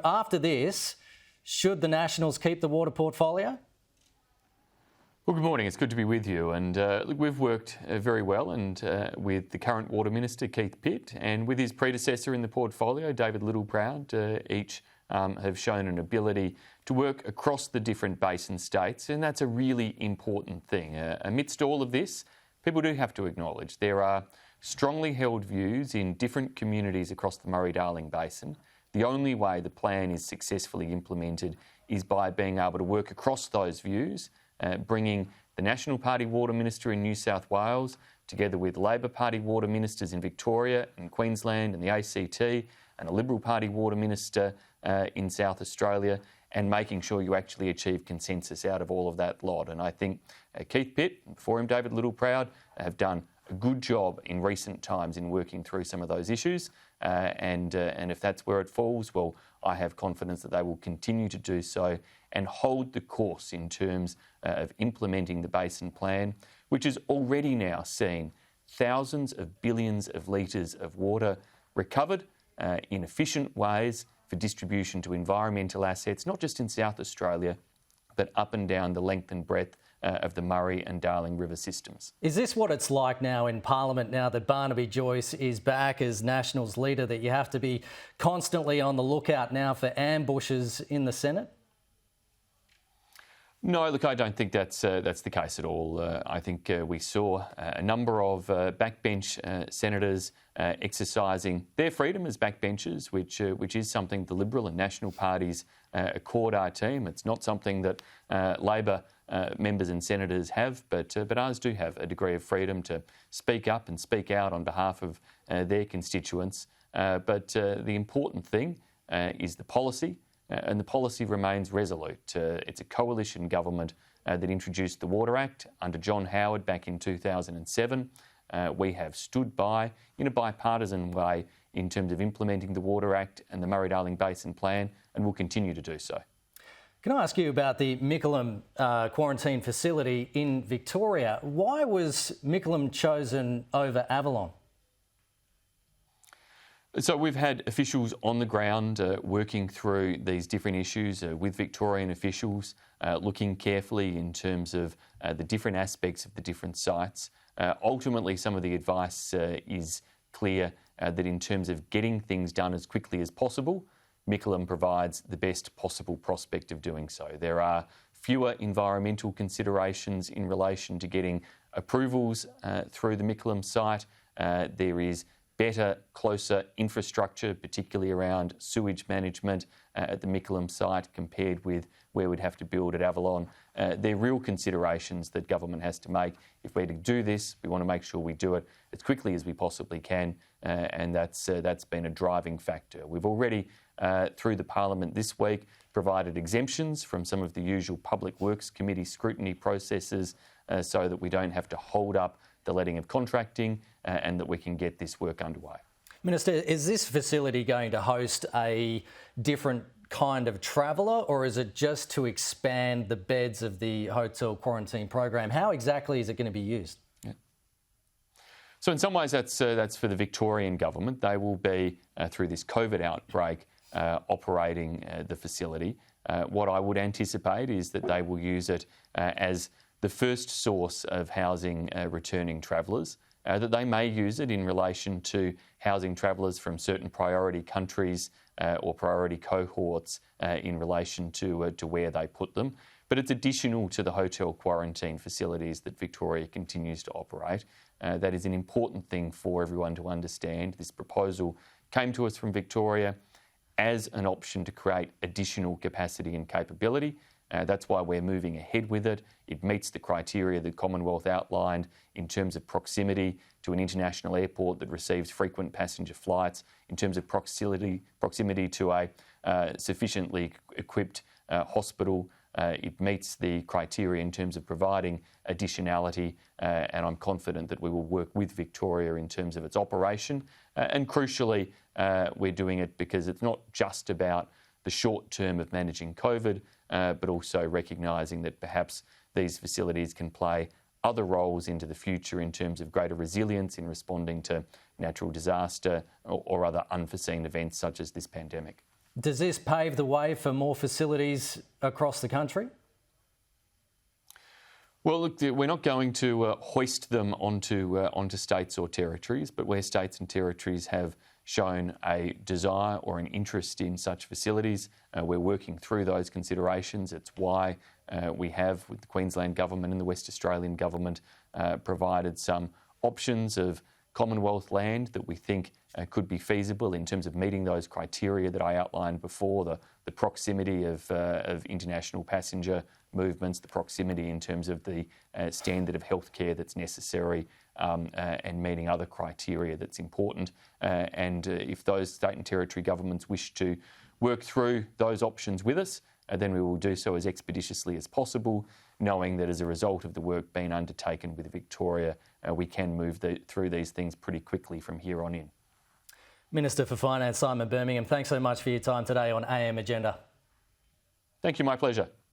After this, should the Nationals keep the water portfolio? Well, good morning. It's good to be with you. And look, we've worked very well with the current Water Minister, Keith Pitt, and with his predecessor in the portfolio, David Littleproud. Each have shown an ability to work across the different basin states, and that's a really important thing. Amidst all of this, people do have to acknowledge there are strongly held views in different communities across the Murray-Darling Basin. The only way the plan is successfully implemented is by being able to work across those views, bringing the National Party Water Minister in New South Wales together with Labor Party Water Ministers in Victoria and Queensland and the ACT and a Liberal Party Water Minister in South Australia, and making sure you actually achieve consensus out of all of that lot. And I think Keith Pitt, and before him David Littleproud, have done a good job in recent times in working through some of those issues. And if that's where it falls, well, I have confidence that they will continue to do so and hold the course in terms of implementing the Basin Plan, which has already now seen thousands of billions of litres of water recovered in efficient ways for distribution to environmental assets, not just in South Australia, but up and down the length and breadth of the Murray and Darling River systems. Is this what it's like now in Parliament, now that Barnaby Joyce is back as Nationals leader, that you have to be constantly on the lookout now for ambushes in the Senate? No, look, I don't think that's the case at all. I think we saw a number of backbench senators exercising their freedom as backbenchers, which is something the Liberal and National parties accord our team. It's not something that Labor members and senators have, but ours do have a degree of freedom to speak up and speak out on behalf of their constituents. But the important thing is the policy. And the policy remains resolute. It's a coalition government that introduced the Water Act under John Howard back in 2007. We have stood by in a bipartisan way in terms of implementing the Water Act and the Murray-Darling Basin Plan, and will continue to do so. Can I ask you about the Mickleham quarantine facility in Victoria? Why was Mickleham chosen over Avalon? So we've had officials on the ground working through these different issues with Victorian officials, looking carefully in terms of the different aspects of the different sites. Ultimately, some of the advice is clear that in terms of getting things done as quickly as possible, Mickleham provides the best possible prospect of doing so. There are fewer environmental considerations in relation to getting approvals through the Mickleham site. There is better, closer infrastructure, particularly around sewage management at the Mickleham site compared with where we'd have to build at Avalon. They're real considerations that government has to make. If we're to do this, we want to make sure we do it as quickly as we possibly can, and that's been a driving factor. We've already, through the Parliament this week, provided exemptions from some of the usual Public Works Committee scrutiny processes so that we don't have to hold up the letting of contracting and that we can get this work underway. Minister, is this facility going to host a different kind of traveller, or is it just to expand the beds of the hotel quarantine program? How exactly is it going to be used? Yeah. So in some ways that's for the Victorian government. They will be, through this COVID outbreak, operating the facility. What I would anticipate is that they will use it as the first source of housing returning travellers, that they may use it in relation to housing travellers from certain priority countries or priority cohorts in relation to where they put them. But it's additional to the hotel quarantine facilities that Victoria continues to operate. That is an important thing for everyone to understand. This proposal came to us from Victoria as an option to create additional capacity and capability. That's why we're moving ahead with it. It meets the criteria that Commonwealth outlined in terms of proximity to an international airport that receives frequent passenger flights, in terms of proximity to a sufficiently equipped hospital. It meets the criteria in terms of providing additionality, and I'm confident that we will work with Victoria in terms of its operation. And crucially, we're doing it because it's not just about the short term of managing COVID, but also recognising that perhaps these facilities can play other roles into the future in terms of greater resilience in responding to natural disaster or other unforeseen events such as this pandemic. Does this pave the way for more facilities across the country? Well, look, we're not going to hoist them onto states or territories, but where states and territories have shown a desire or an interest in such facilities, we're working through those considerations. It's why we have, with the Queensland Government and the West Australian Government, provided some options of Commonwealth land that we think could be feasible in terms of meeting those criteria that I outlined before, the proximity of international passenger movements, the proximity in terms of the standard of healthcare that's necessary, and meeting other criteria that's important. And if those state and territory governments wish to work through those options with us, then we will do so as expeditiously as possible, knowing that as a result of the work being undertaken with Victoria, we can move through these things pretty quickly from here on in. Minister for Finance Simon Birmingham, thanks so much for your time today on AM Agenda. Thank you, my pleasure.